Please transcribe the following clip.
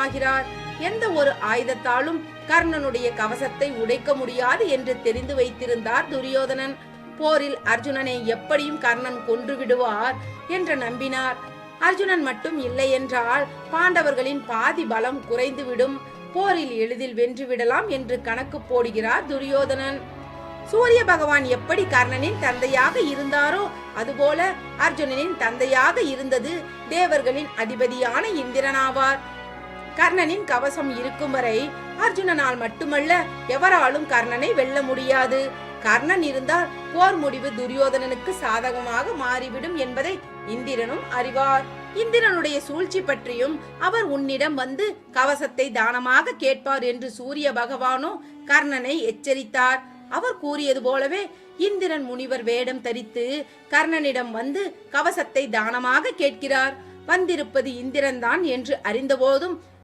தானமாகிறார். எந்த ஒரு ஆயுதத்தாலும் கர்ணனுடைய கவசத்தை உடைக்க முடியாது என்று தெரிந்து வைத்திருந்தார் துரியோதனன். போரில் அர்ஜுனனை எப்படியும் கர்ணன் கொன்று விடுவார் என்று நம்பினார். அர்ஜுனன் மட்டும் இல்லை என்றால் பாண்டவர்களின் பாதி பலம் குறைந்துவிடும். போரில் எளிதில் வென்றுவிடலாம் என்று கணக்கு போடுகிறார் துரியோதனன். சூரிய பகவான் எப்படி கர்ணனின் தந்தையாக இருந்தாரோ அதுபோல அர்ஜுனனின் தந்தையாக இருந்தது தேவர்களின் அதிபதியான இந்திரனாவார். கர்ணனின் கவசம் இருக்கும் வரை அர்ஜுனனால் மட்டுமல்ல எவராலும் கர்ணனை வெல்ல முடியாது. கர்ணன் இருந்தால் போர் முடிவு துரியோதனனுக்கு சாதகமாக மாறிவிடும் என்பதை இந்திரனும் அறிவார். இந்திரனுடைய சூழ்ச்சி பற்றியும் அவர் உன்னிடம் வந்து கவசத்தை தானமாக கேட்பார் என்று சூரிய பகவானோ கர்ணனை எச்சரித்தார். அவர் கூறியது போலவே இந்திரன் முனிவர் வேடம் தரித்து கர்ணனிடம் வந்து கவசத்தை தானமாக கேட்கிறார். வந்திருப்பது இந்திரன் தான் என்று அறிந்த போதும்